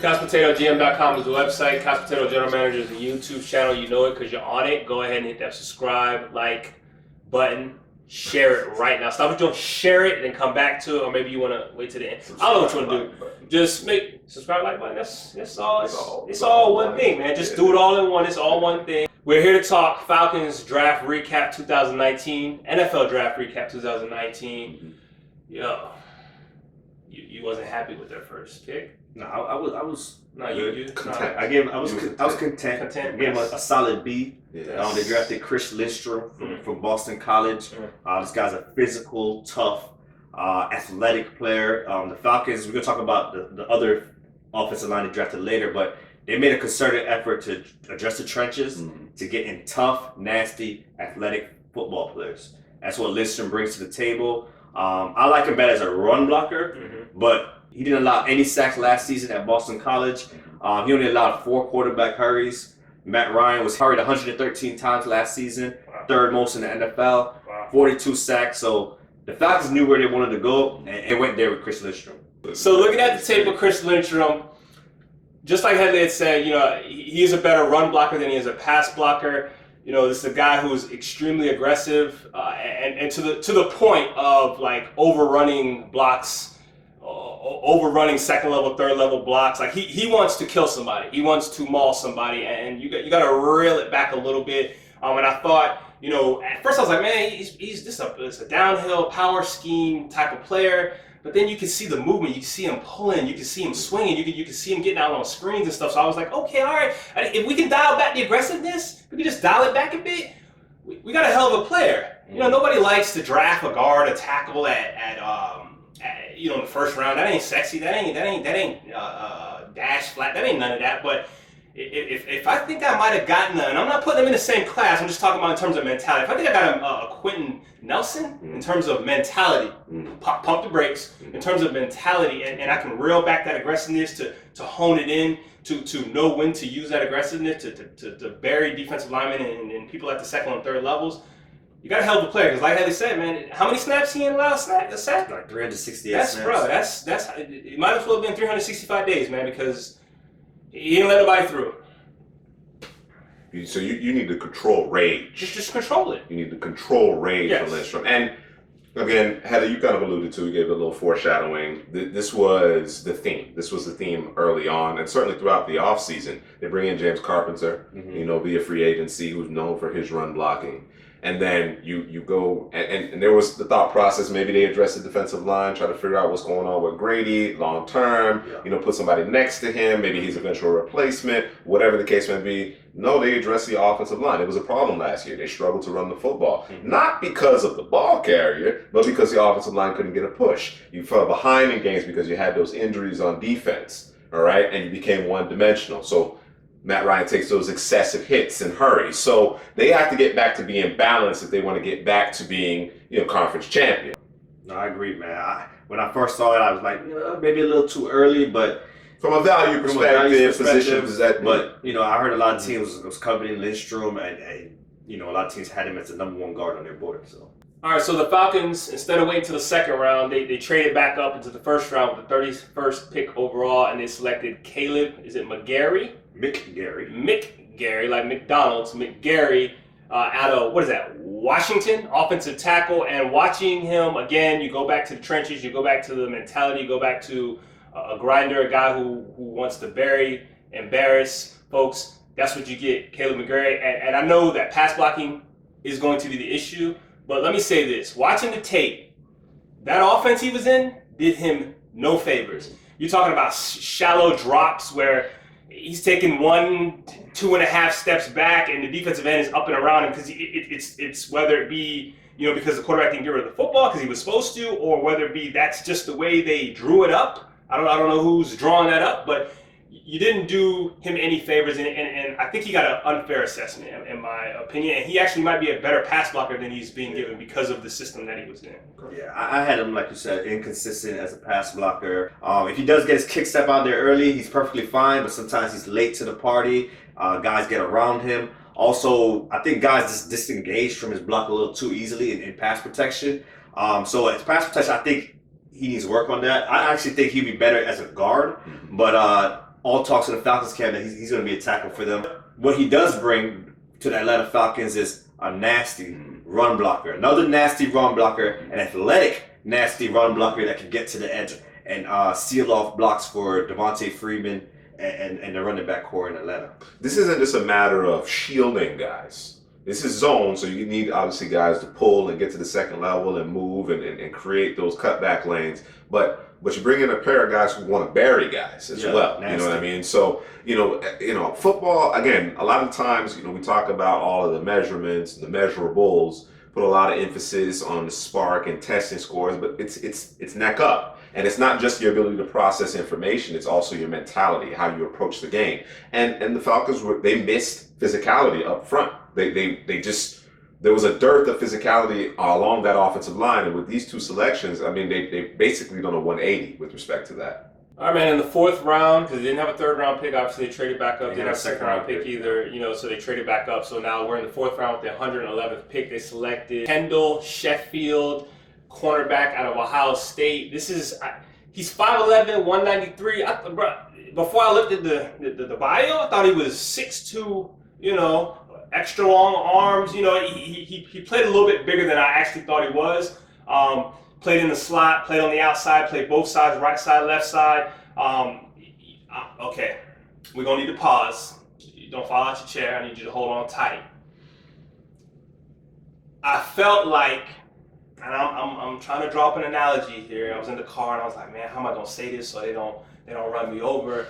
CouchPotatoGM.com is the website. Couch Potato General Manager is the YouTube channel. You know it because you're on it. Go ahead and hit that subscribe, like button. Share it right now. Stop what you're doing. Share it and then come back to it, or maybe you want to wait to the end. I don't know what you want to do. Just make subscribe, like button. That's all. It's all one thing, man. Just do it all in one. It's all one thing. We're here to talk Falcons Draft Recap 2019, NFL Draft Recap 2019. Yo, you wasn't happy with their first pick? No, I was. No, you content. I was content. I gave him a solid B. Yes. They drafted Chris Lindstrom from Boston College. This guy's a physical, tough, athletic player. The Falcons, we're going to talk about the other offensive line they drafted later, but they made a concerted effort to address the trenches, to get in tough, nasty, athletic football players. That's what Lindstrom brings to the table. I like him better as a run blocker, but he didn't allow any sacks last season at Boston College. He only allowed 4 quarterback hurries. Matt Ryan was hurried 113 times last season, third most in the NFL, 42 sacks. So the Falcons knew where they wanted to go and went there with Chris Lindstrom. So looking at the tape of Chris Lindstrom, just like Headley had said, he is a better run blocker than he is a pass blocker. This is a guy who's extremely aggressive and to the point of like overrunning blocks. Overrunning second level, third level blocks. Like he wants to kill somebody. He wants to maul somebody, and you got to reel it back a little bit. And I thought, at first I was like, man, he's just a downhill power scheme type of player. But then you can see the movement. You can see him pulling. You can see him swinging. You can see him getting out on screens and stuff. So I was like, okay, all right. If we can dial back the aggressiveness, we can just dial it back a bit. We got a hell of a player. Nobody likes to draft a guard, a tackle at in the first round. That ain't sexy. That ain't dash flat. That ain't none of that. But if I think I might have gotten and I'm not putting them in the same class. I'm just talking about in terms of mentality. If I think I got a Quentin Nelson in terms of mentality, pump the brakes in terms of mentality, and I can reel back that aggressiveness to hone it in, to know when to use that aggressiveness to bury defensive linemen and people at the second and third levels. You got to help the player because, like Headley said, man, how many snaps he allowed a sack? Like 368 snaps. Bro, that's it might as well have been 365 days, man, because he didn't let nobody through. So you need to control rage. Just control it. You need to control rage for Lindstrom. And again, Heather, you kind of alluded to, you gave a little foreshadowing. This was the theme. This was the theme early on, and certainly throughout the offseason. They bring in James Carpenter, via free agency, who's known for his run blocking. And then you go, and there was the thought process, maybe they address the defensive line, try to figure out what's going on with Grady long term, put somebody next to him, maybe he's eventual replacement, whatever the case may be. No, they addressed the offensive line. It was a problem last year. They struggled to run the football. Not because of the ball carrier, but because the offensive line couldn't get a push. You fell behind in games because you had those injuries on defense, all right? And you became one-dimensional. So Matt Ryan takes those excessive hits and hurries. So they have to get back to being balanced if they want to get back to being, conference champion. No, I agree, man. When I first saw it, I was like, maybe a little too early, but from a value perspective, positions that. But I heard a lot of teams was coveting Lindstrom, and a lot of teams had him as the number 1 guard on their board. So. All right, so the Falcons, instead of waiting to the second round, they traded back up into the first round with the 31st pick overall, and they selected Kaleb. Is it McGary? McGary, like McDonald's. McGary out of, Washington, offensive tackle. And watching him, again, you go back to the trenches, you go back to the mentality, you go back to a grinder, a guy who wants to embarrass folks. That's what you get, Kaleb McGary. And I know that pass blocking is going to be the issue, but let me say this. Watching the tape, that offense he was in did him no favors. You're talking about shallow drops where he's taking 1, 2.5 steps back, and the defensive end is up and around him because it's whether it be because the quarterback didn't get rid of the football because he was supposed to, or whether it be that's just the way they drew it up. I don't know who's drawing that up, but you didn't do him any favors, and I think he got an unfair assessment, in my opinion. And he actually might be a better pass blocker than he's being given because of the system that he was in. Yeah, I had him, like you said, inconsistent as a pass blocker. If he does get his kick step out there early, he's perfectly fine, but sometimes he's late to the party. Guys get around him. Also, I think guys just disengage from his block a little too easily in pass protection. So as pass protection, I think he needs to work on that. I actually think he'd be better as a guard, but all talks in the Falcons camp that he's going to be a tackle for them. What he does bring to the Atlanta Falcons is a nasty run blocker, another nasty run blocker, an athletic nasty run blocker that can get to the edge and seal off blocks for Devonta Freeman and the running back core in Atlanta. This isn't just a matter of shielding guys. This is zone, so you need obviously guys to pull and get to the second level and move and create those cutback lanes. But you bring in a pair of guys who want to bury guys as well. Nasty. You know what I mean? So you know, football again. A lot of times, we talk about all of the measurements, the measurables, put a lot of emphasis on the spark and testing scores, but it's neck up. And it's not just your ability to process information, it's also your mentality, how you approach the game. And the Falcons, they missed physicality up front. They just, there was a dearth of physicality along that offensive line. And with these two selections, I mean, they basically done a 180 with respect to that. All right, man, in the fourth round, because they didn't have a third round pick, obviously they traded back up. They didn't have a second round pick either, so they traded back up. So now we're in the fourth round with the 111th pick. They selected Kendall Sheffield, cornerback out of Ohio State. He's 5'11", 193. Before I looked at the bio, I thought he was 6'2", extra long arms. He played a little bit bigger than I actually thought he was. Played in the slot, played on the outside, played both sides, right side, left side. Okay, we're going to need to pause. You don't fall out your chair. I need you to hold on tight. I felt like, and I'm trying to draw up an analogy here. I was in the car and I was like, man, how am I going to say this so they don't run me over?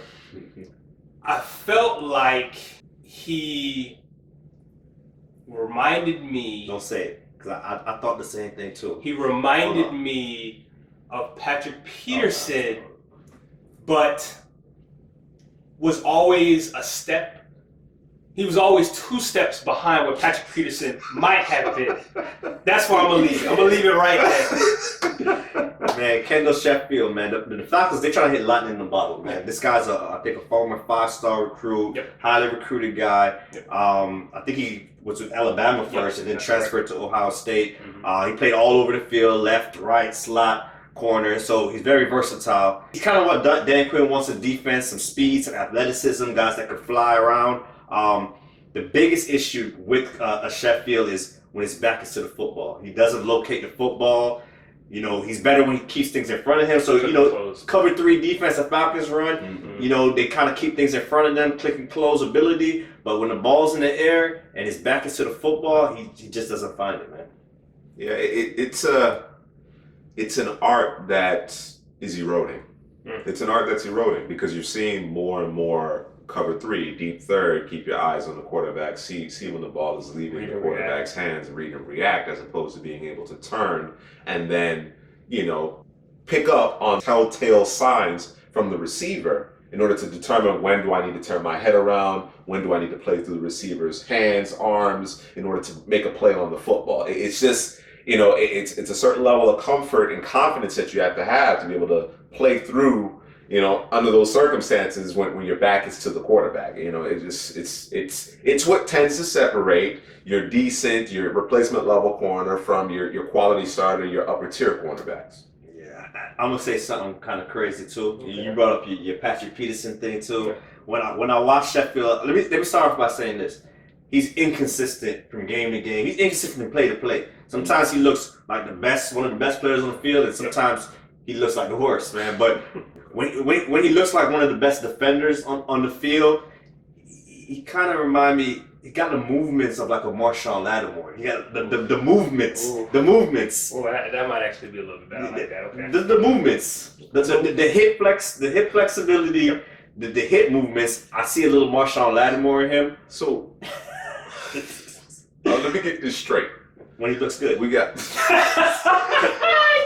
I felt like he reminded me. Don't say it. Because I thought the same thing too. He reminded me of Patrick Peterson, but was always a step. He was always 2 steps behind what Patrick Peterson might have been. That's where I'm going to leave it. I'm going to leave it right there. Man, Kendall Sheffield, man. The Falcons, they try to hit lightning in the bottle, man. This guy's, I think, a former 5-star recruit, highly recruited guy. I think he was with Alabama first and then transferred to Ohio State. He played all over the field, left, right, slot, corner. So he's very versatile. He's kind of what Dan Quinn wants in defense, some speed, some athleticism, guys that could fly around. The biggest issue with Sheffield is when his back is to the football. He doesn't locate the football. He's better when he keeps things in front of him. So, cover 3 defense the Falcons run, they kind of keep things in front of them, click and close ability. But when the ball's in the air and his back is to the football, he just doesn't find it, man. Yeah, it's an art that is eroding. It's an art that's eroding because you're seeing more and more cover 3, deep third, keep your eyes on the quarterback, see when the ball is leaving the quarterback's hands, read and react, as opposed to being able to turn and then, pick up on telltale signs from the receiver in order to determine when do I need to turn my head around, when do I need to play through the receiver's hands, arms, in order to make a play on the football. It's just, it's a certain level of comfort and confidence that you have to be able to play through under those circumstances when your back is to the quarterback. It's what tends to separate your decent, your replacement level corner from your quality starter, your upper tier cornerbacks. Yeah, I'm gonna say something kind of crazy too. Okay. You brought up your Patrick Peterson thing too. Okay. When I watch Sheffield, let me start off by saying this. He's inconsistent from game to game. He's inconsistent from play to play. Sometimes he looks like one of the best players on the field, and sometimes he looks like the worst, man. But when he looks like one of the best defenders on the field, he kind of remind me. He got the movements of like a Marshawn Lattimore. He got the movements. Ooh. The movements. Well, that might actually be a little bit better. I like that. Okay. The movements. The hip flexibility. The hip movements. I see a little Marshawn Lattimore in him. So let me get this straight. When he looks good, we got.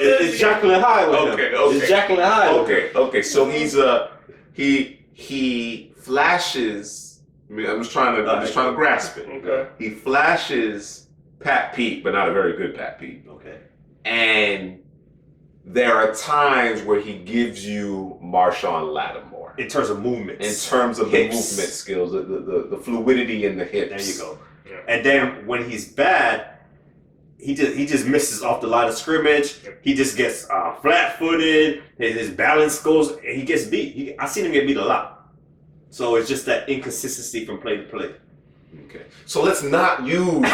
It's Jacqueline High with him. Okay. It's Jacqueline High. Okay. So he's he flashes. I mean, I'm just trying to grasp it. Okay. He flashes Pat Pete, but not a very good Pat Pete. Okay. And there are times where he gives you Marshawn Lattimore in terms of movements. In terms of hips. The movement skills, the fluidity in the hips. There you go. Yeah. And then when he's bad, he just misses off the line of scrimmage. He just gets flat-footed. His balance goes. He gets beat. I seen him get beat a lot. So it's just that inconsistency from play to play. Okay. So let's not use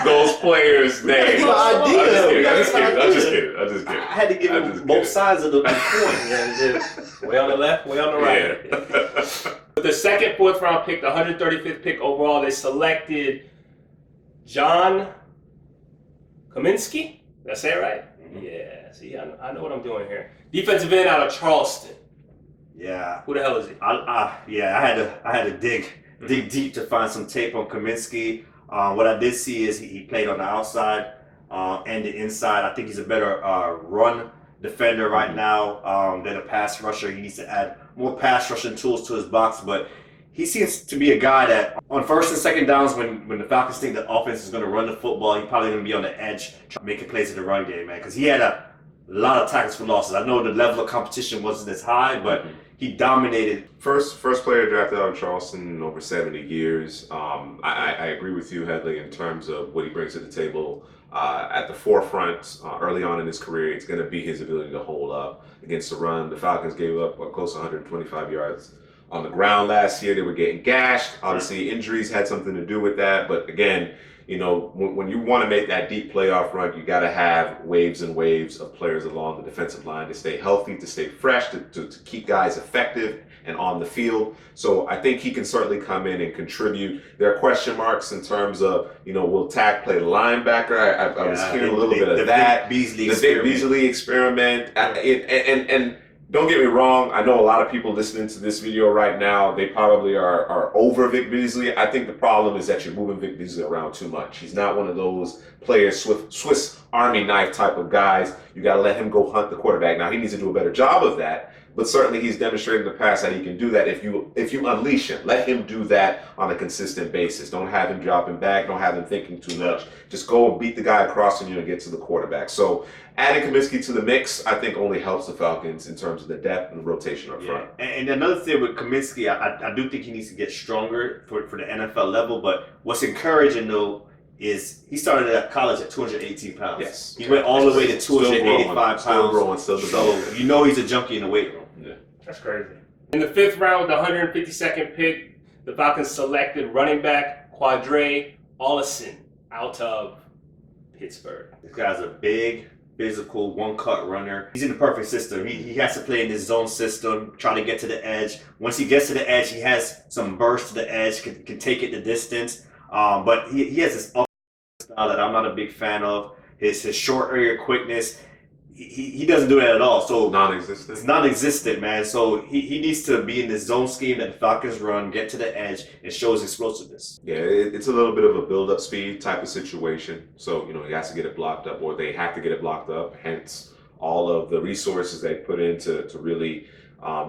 those players' names. I'm just kidding. I had to give him both sides of the point. Way on the left, way on the right. Yeah. With the second, fourth round pick, the 135th pick overall, they selected John Cominsky. Did I say it right? Mm-hmm. Yeah. See, I know what I'm doing here. Defensive end out of Charleston. Yeah. Who the hell is he? I had to dig deep to find some tape on Kaminsky. What I did see is he played on the outside and the inside. I think he's a better run defender right now than a pass rusher. He needs to add more pass rushing tools to his box, but he seems to be a guy that on first and second downs when the Falcons think the offense is going to run the football, he's probably going to be on the edge making plays in the run game, man, because he had a lot of tackles for losses. I know the level of competition wasn't as high, but he dominated. First player drafted out of Charleston in over 70 years. I agree with you, Headley, in terms of what he brings to the table. At the forefront, early on in his career, it's going to be his ability to hold up against the run. The Falcons gave up close to 125 yards on the ground last year. They were getting gashed. Obviously, injuries had something to do with that. But again, you know, when you want to make that deep playoff run, you got to have waves and waves of players along the defensive line to stay healthy, to stay fresh, to keep guys effective and on the field. So I think he can certainly come in and contribute. There are question marks in terms of, you know, will Tack play linebacker? I was hearing a little bit of that. The Vic Beasley experiment. And don't get me wrong, I know a lot of people listening to this video right now, they probably are over Vic Beasley. I think the problem is that you're moving Vic Beasley around too much. He's not one of those players, Swiss Army knife type of guys. You got to let him go hunt the quarterback. Now, he needs to do a better job of that, but certainly he's demonstrated in the past that he can do that if you unleash him. Let him do that on a consistent basis. Don't have him dropping back. Don't have him thinking too much. Just go and beat the guy across from you and get to the quarterback. So adding Kaminsky to the mix, I think, only helps the Falcons in terms of the depth and the rotation up front. And another thing with Kaminsky, I do think he needs to get stronger for the NFL level. But what's encouraging, though, is he started at college at 218 pounds. Yes. He went all the way to 285 pounds. Still growing, still developing. So you know he's a junkie in the weight room. Yeah. That's crazy. In the fifth round, the 152nd pick, the Falcons selected running back Qadree Ollison out of Pittsburgh. This guy's a big, physical, one-cut runner. He's in the perfect system. He has to play in his zone system, try to get to the edge. Once he gets to the edge, he has some burst to the edge, can take it the distance. But he has this up style that I'm not a big fan of. His short area quickness, he doesn't do that at all. So non-existent. It's non-existent, man. So he needs to be in this zone scheme that the Falcons run, get to the edge, and show his explosiveness. Yeah, it's a little bit of a build-up speed type of situation. So, you know, he has to get it blocked up, or they have to get it blocked up. Hence, all of the resources they put into really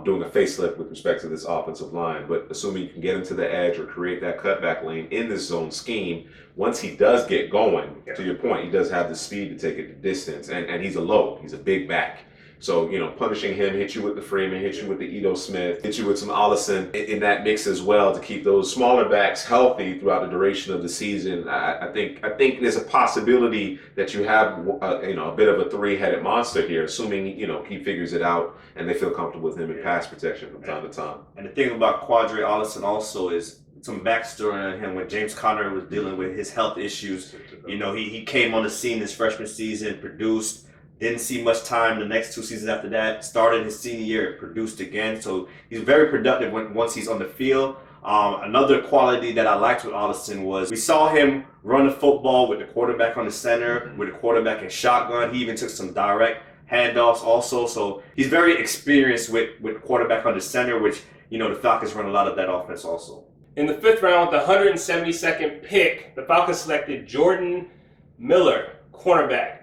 doing a facelift with respect to this offensive line. But assuming you can get him to the edge or create that cutback lane in this zone scheme, once he does get going, to your point, he does have the speed to take it the distance. And he's a load. He's a big back. So, you know, punishing him, hit you with the Freeman, hit you with the Edo Smith, hit you with some Ollison in that mix as well to keep those smaller backs healthy throughout the duration of the season. I think there's a possibility that you have, a bit of a three-headed monster here, assuming, you know, he figures it out and they feel comfortable with him in pass protection from time to time. And the thing about Qadree Ollison also is some backstory on him when James Conner was dealing with his health issues. You know, he came on the scene his freshman season, produced. Didn't see much time the next 2 seasons after that. Started his senior year, produced again. So he's very productive once he's on the field. Another quality that I liked with Ollison was we saw him run the football with the quarterback on the center, with the quarterback in shotgun. He even took some direct handoffs also. So he's very experienced with quarterback on the center, which, you know, the Falcons run a lot of that offense also. In the fifth round, the 172nd pick, the Falcons selected Jordan Miller, cornerback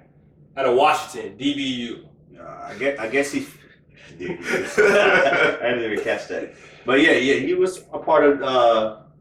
out of Washington, DBU. I guess he. I didn't even catch that. But yeah, he was a part of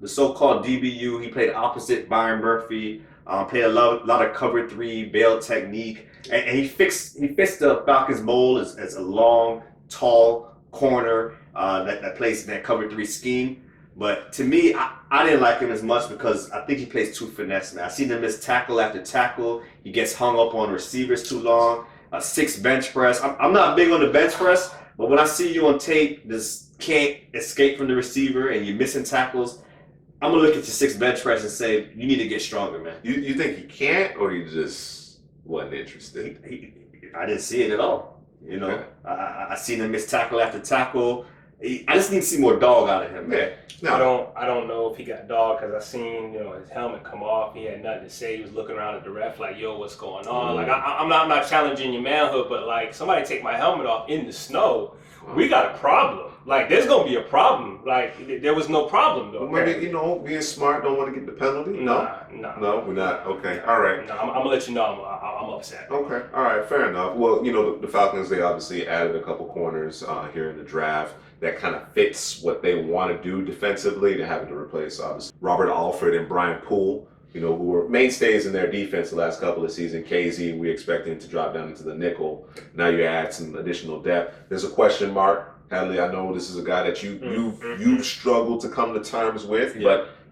the so-called DBU. He played opposite Byron Murphy. Played a lot of cover three, bail technique, and he fits the Falcons mold as a long, tall corner that plays in that cover three scheme. But to me, I didn't like him as much because I think he plays too finesse, man. I seen him miss tackle after tackle. He gets hung up on receivers too long. A 6 bench press. I'm not big on the bench press, but when I see you on tape, just can't escape from the receiver and you're missing tackles, I'm gonna look at your 6 bench press and say you need to get stronger, man. You think he can't, or he just wasn't interested? I didn't see it at all. You know, I seen him miss tackle after tackle. I just need to see more dog out of him, man. No. I don't know if he got dog because I seen his helmet come off. He had nothing to say. He was looking around at the ref like, "Yo, what's going on?" Like I'm not challenging your manhood, but like somebody take my helmet off in the snow. We got a problem. Like there's gonna be a problem. Like there was no problem though. Well, maybe being smart, don't want to get the penalty. No, we're not. Okay, all right. No, I'm gonna let you know I'm upset. Okay, all right, fair enough. Well, the Falcons, they obviously added a couple corners here in the draft that kind of fits what they want to do defensively. They're having to replace obviously Robert Alford and Brian Poole, who were mainstays in their defense the last couple of seasons. KZ, we expect him to drop down into the nickel. Now you add some additional depth. There's a question mark. Hadley, I know this is a guy that you've struggled to come to terms with,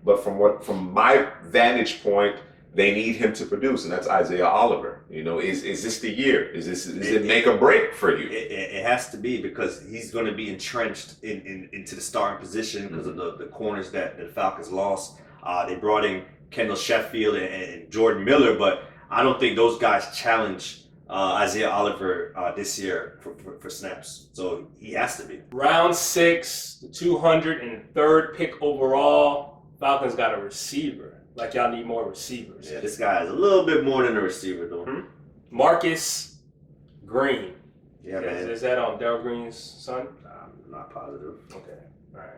but from my vantage point, they need him to produce, and that's Isaiah Oliver. Is this the year? Is it make or break for you? It has to be, because he's going to be entrenched into the starting position because of the corners that the Falcons lost. They brought in Kendall Sheffield and Jordan Miller, but I don't think those guys challenge Isaiah Oliver this year for snaps. So he has to be. Round 6, the 203rd pick overall. Falcons got a receiver. Like y'all need more receivers. Yeah, this guy is a little bit more than a receiver though. Marcus Green. Yeah, man. Is that Darryl Green's son? I'm not positive. Okay. All right.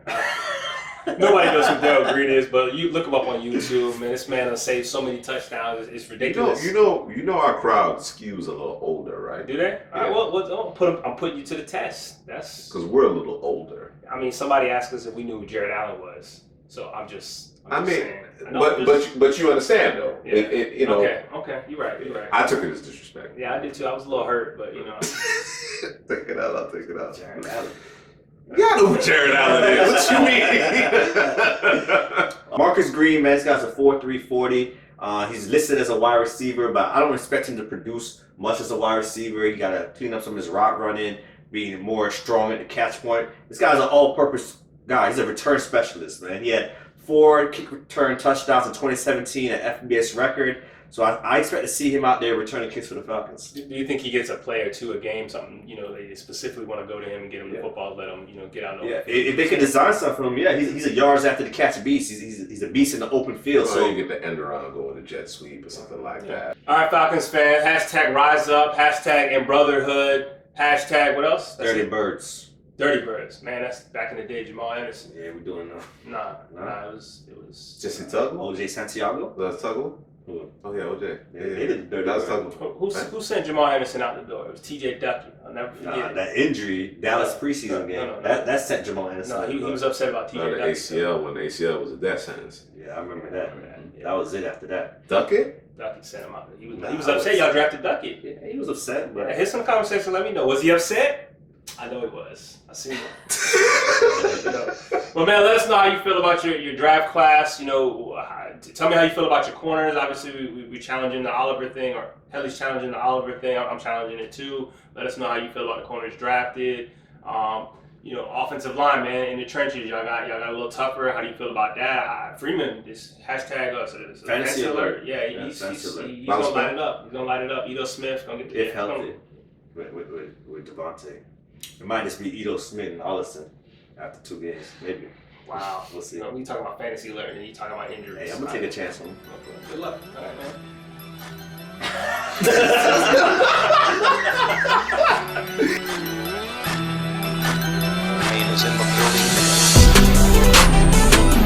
Nobody knows who Darryl Green is, but you look him up on YouTube, man. This man has saved so many touchdowns. It's ridiculous. You know our crowd skews a little older, right? Do they? Yeah. All right, I'm putting you to the test. That's because we're a little older. I mean, somebody asked us if we knew who Jared Allen was, so I'm just saying. But you understand though. Yeah. Okay. You're right. I took it as disrespect. Yeah, I did too. I was a little hurt, but Take it out. I'll take it out. Jared Allen. You know who Jared Allen is. What you mean? Marcus Green, man, this guy's a 4.3 40. He's listed as a wide receiver, but I don't expect him to produce much as a wide receiver. He got to clean up some of his route running, being more strong at the catch point. This guy's an all-purpose guy. He's a return specialist, man. He had 4 kick return touchdowns in 2017, an FBS record. So I expect to see him out there returning kicks for the Falcons. Do you think he gets a play or two a game? Something they specifically want to go to him and get him the football, let him get out. Yeah, if they can design stuff for him, he's a yards after the catch beast. He's a beast in the open field. So you get the end around going to jet sweep or something like that. All right, Falcons fans. # rise up. # in brotherhood. # what else? Dirty Birds. Dirty Birds, man. That's back in the day. Jamal Anderson. Yeah, we're doing that. Nah. It was Jesse Tuggle. OJ Santiago. That's Tuggle. Oh yeah, OJ. Yeah. They did Dirty That's Birds. Tuggle. Who sent Jamal Anderson out the door? It was TJ Duckett. I'll never forget. That injury, Dallas preseason game. No. That sent Jamal Anderson. No, he was upset about TJ The Duckett. ACL, when the ACL was a death sentence. Yeah, I remember that. Yeah. That was it after that. Duckett? Duckett sent him out. He was upset. Y'all drafted Duckett. Yeah, he was upset. But Here's some conversation. Let me know. Was he upset? I know he was. I seen it. Well, man, let us know how you feel about your draft class. Tell me how you feel about your corners. Obviously, we're challenging the Oliver thing, or Helly's challenging the Oliver thing. I'm challenging it too. Let us know how you feel about the corners drafted. Offensive line, man, in the trenches, y'all got a little tougher. How do you feel about that? Freeman, this # us. Fantasy alert. Yeah, he's gonna light it up. He's gonna light it up. Edo Smith gonna get the if healthy with Devontae. It might just be Edo Smith and Ollison after 2 games, maybe. Wow. We'll see. We talking about fantasy alert, and you talking about injuries. Hey, I'm gonna take a chance on him. Okay. Good luck. All right, man. Is in the